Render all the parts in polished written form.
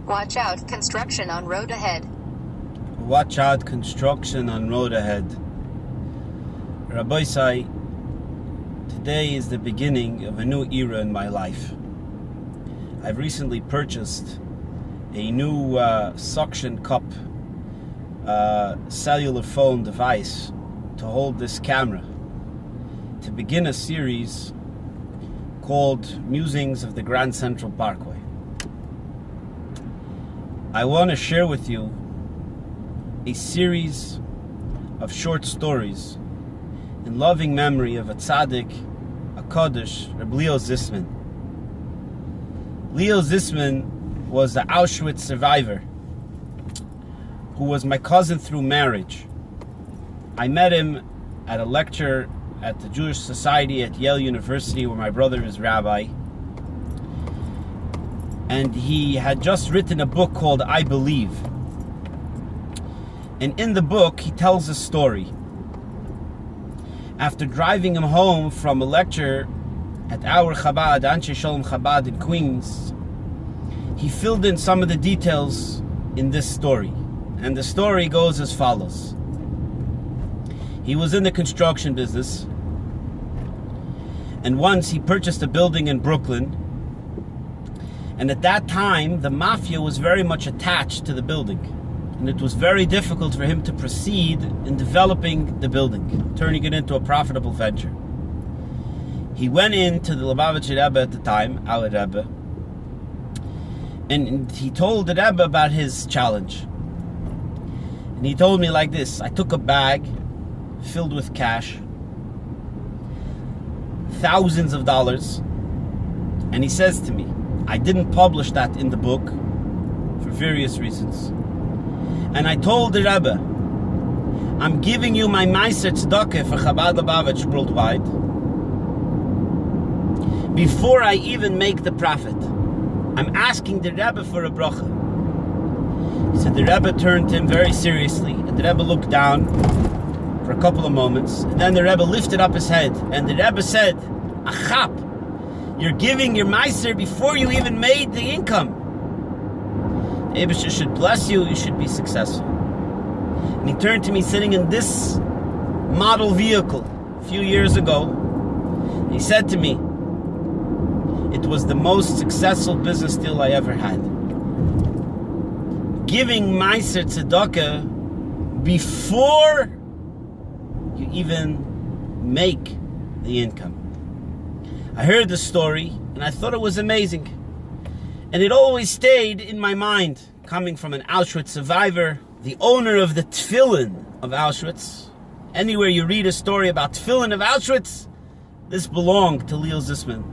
Watch out, construction on road ahead. Watch out, construction on road ahead. Rabbi say, today is the beginning of a new era in my life. I've recently purchased a new suction cup cellular phone device to hold this camera, to begin a series called Musings of the Grand Central Parkway. I want to share with you a series of short stories in loving memory of a tzaddik, a kaddish, Rabbi Leo Zisman. Leo Zisman was an Auschwitz survivor who was my cousin through marriage. I met him at a lecture at the Jewish Society at Yale University, where my brother is rabbi. And he had just written a book called I Believe. And in the book, he tells a story. After driving him home from a lecture at our Chabad, Anshe Shalom Chabad in Queens, he filled in some of the details in this story. And the story goes as follows. He was in the construction business, and once he purchased a building in Brooklyn, and at that time the mafia was very much attached to the building, and it was very difficult for him to proceed in developing the building, turning it into a profitable venture. He went into the Lubavitcher Rebbe at the time, our Rebbe, and he told the Rebbe about his challenge. And he told me like this: I took a bag filled with cash, thousands of dollars, and he says to me, I didn't publish that in the book for various reasons. And I told the Rebbe, I'm giving you my Meiser Tzedakah for Chabad Lubavitch worldwide before I even make the profit. I'm asking the Rebbe for a bracha. He said the Rebbe turned to him very seriously, and the Rebbe looked down for a couple of moments, and then the Rebbe lifted up his head, and the Rebbe said, Achap, you're giving your Meiser before you even made the income. The Eibusher should bless you, you should be successful. And he turned to me sitting in this model vehicle a few years ago. He said to me, it was the most successful business deal I ever had. Giving Meiser Tzedakah before you even make the income. I heard the story and I thought it was amazing. And it always stayed in my mind, coming from an Auschwitz survivor, the owner of the tefillin of Auschwitz. Anywhere you read a story about tefillin of Auschwitz, this belonged to Leo Zisman.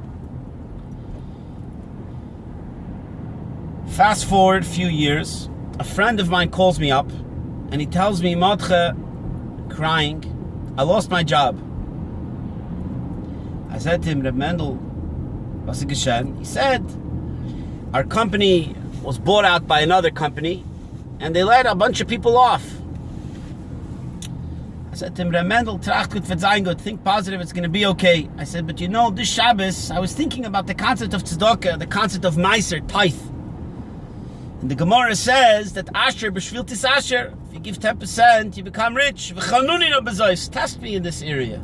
Fast forward a few years, a friend of mine calls me up and he tells me, Mordechai, crying, I lost my job. I said to him, Reb Mendel, was geschehen? He said, our company was bought out by another company and they let a bunch of people off. I said to him, Reb Mendel, tracht gut, verzeihung gut, think positive, it's going to be okay. I said, but you know, this Shabbos, I was thinking about the concept of tzedakah, the concept of Meiser, Tithe. And the Gemara says that Asher b'shviltis Asher, if you give 10%, you become rich. Test me in this area.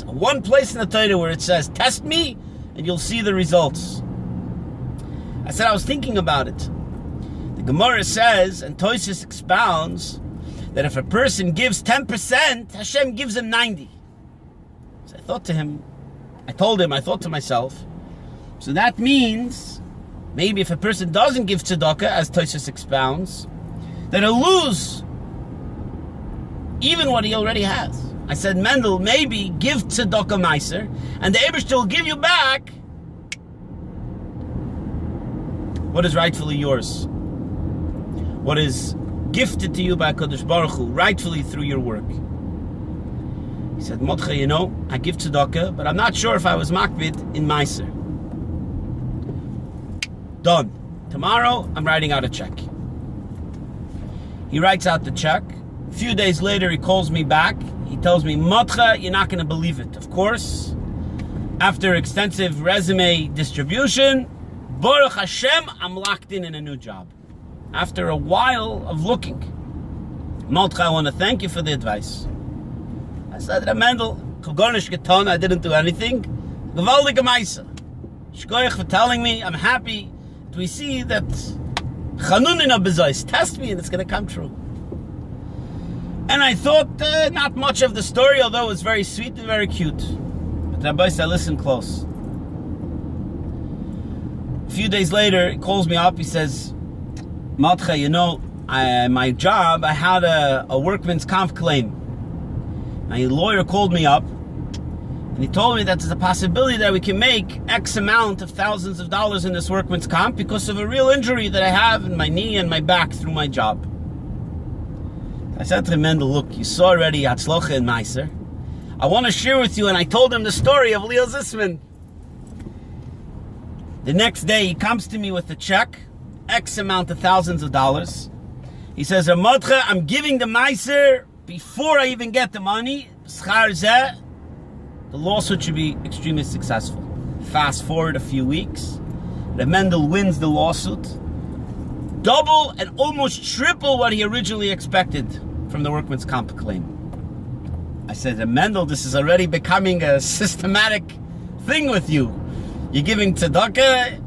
One place in the Torah where it says, test me, and you'll see the results. I said, I was thinking about it. The Gemara says, and Tosfos expounds, that if a person gives 10%, Hashem gives him 90. So I thought to myself, so that means, maybe if a person doesn't give tzedakah, as Tosfos expounds, then he'll lose even what he already has. I said, Mendel, maybe give tzedakah meiser, and the Eibusher will give you back what is rightfully yours, what is gifted to you by Kadosh Baruch Hu, rightfully through your work. He said, Mordechai, you know, I give tzedakah, but I'm not sure if I was makbid in meiser. Done. Tomorrow, I'm writing out a check. He writes out the check. A few days later, he calls me back. He tells me, Mordechai, you're not going to believe it. Of course, after extensive resume distribution, Baruch Hashem, I'm locked in a new job. after a while of looking. Mordechai, I want to thank you for the advice. I said, Mendel, I didn't do anything. Gewaldige Meise. Shkoyach for telling me, I'm happy that we see that Chanunina bezois. Test me and it's going to come true. And I thought not much of the story, although it was very sweet and very cute. But Rabbi said, listen close. A few days later, he calls me up. He says, Mordechai, you know, my job, I had a workman's comp claim. My lawyer called me up, and he told me that there's a possibility that we can make X amount of thousands of dollars in this workman's comp because of a real injury that I have in my knee and my back through my job. I said to him, Mendel, look, you saw already Hatzlocha and Meiser. I want to share with you, and I told him the story of Leo Zisman. The next day, he comes to me with a check, X amount of thousands of dollars. He says, Mordechai, I'm giving the Meiser before I even get the money. Schar zeh, the lawsuit should be extremely successful. Fast forward a few weeks, the Mendel wins the lawsuit. Double and almost triple what he originally expected from the workman's comp claim. I said, Mendel, this is already becoming a systematic thing with you. You're giving tzedakah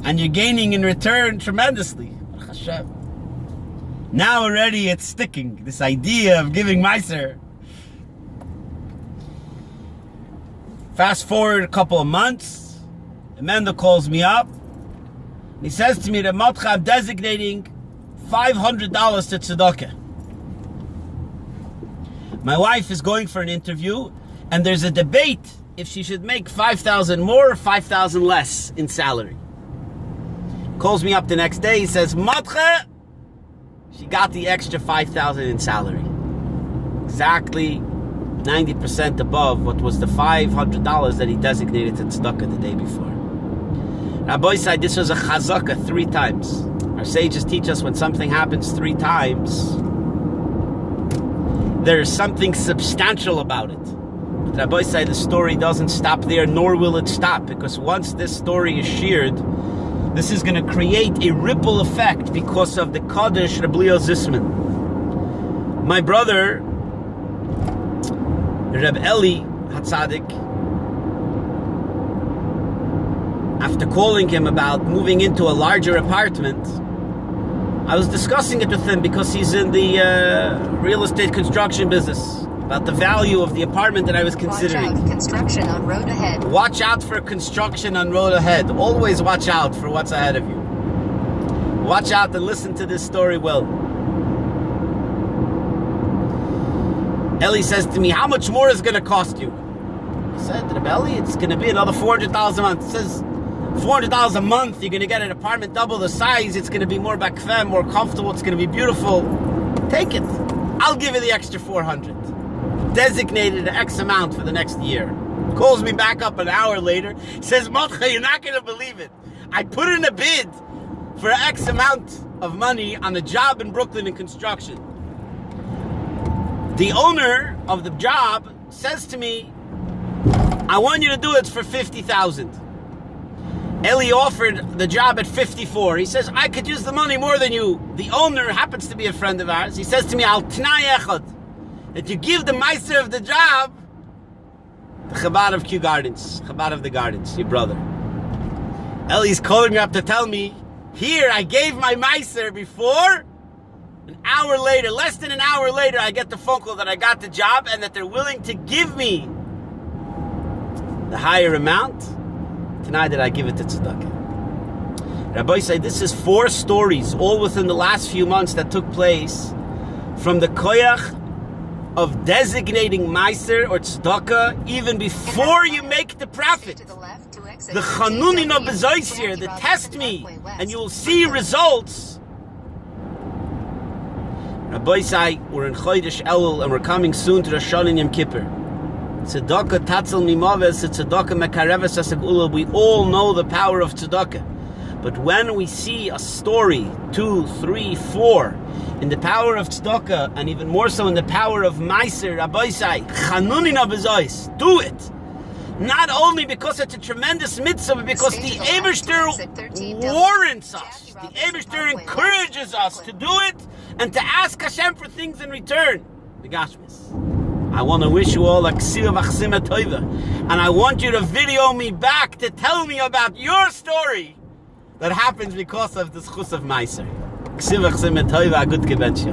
and you're gaining in return tremendously. Now already it's sticking, this idea of giving meiser. Fast forward a couple of months, Mendel calls me up. He says to me that Mordechai, I'm designating $500 to tzedakah. My wife is going for an interview, and there's a debate if she should make $5,000 more or $5,000 less in salary. Calls me up the next day. He says, Mordechai, she got the extra $5,000 in salary, exactly 90% above what was the $500 that he designated to tzedakah the day before. Rabbi said this was a chazaka 3 times. Our sages teach us when something happens 3 times, there is something substantial about it. But Rabbi said the story doesn't stop there, nor will it stop, because once this story is shared, this is going to create a ripple effect because of the Kaddish Rabbi Zisman. My brother, Reb Eli Hatzadik, after calling him about moving into a larger apartment, I was discussing it with him because he's in the real estate construction business, about the value of the apartment that I was considering. Watch out, construction on road ahead. Watch out for construction on road ahead. Always watch out for what's ahead of you. Watch out and listen to this story well. Eli says to me, how much more is it going to cost you? I said, Rabbi Eli, it's going to be another $400 a month. He says, $400 a month, you're going to get an apartment double the size, it's going to be more bakfem, more comfortable, it's going to be beautiful. Take it. I'll give you the extra $400. Designated X amount for the next year. Calls me back up an hour later, says, Mordechai, you're not going to believe it. I put in a bid for X amount of money on a job in Brooklyn in construction. The owner of the job says to me, I want you to do it for $50,000. Eli offered the job at $54,000. He says, I could use the money more than you. The owner happens to be a friend of ours. He says to me, Al Tnai Echad, that you give the meister of the job the Chabad of Kew Gardens, Chabad of the Gardens, your brother. Eli's calling me up to tell me, here, I gave my meister before. An hour later, less than an hour later, I get the phone call that I got the job and that they're willing to give me the higher amount. Tonight that I give it to tzedakah. Rabbi said this is 4 stories, all within the last few months that took place from the koyach of designating meiser or tzedakah even before you make the profit. The chanunin of bezois here, the test me, and you will see results. Rabbi said we're in Chodesh Elul and we're coming soon to Rosh Hashanah and Yom Kippur. Tzedakah tatzel mimaves, tzedakah mekareves asagula. We all know the power of tzedakah. But when we see a story, 2, 3, 4, in the power of tzedakah, and even more so in the power of meiser, Rabbi say, chanunin abezois, do it. Not only because it's a tremendous mitzvah, but because the Eibishter warrants us. The Eibishter encourages us to do it and to ask Hashem for things in return. The Gashmis. I want to wish you all a ksiv achsima toiva. And I want you to video me back to tell me about your story that happens because of the schus of Meiser. Ksiv achsima toiva, a good gebench.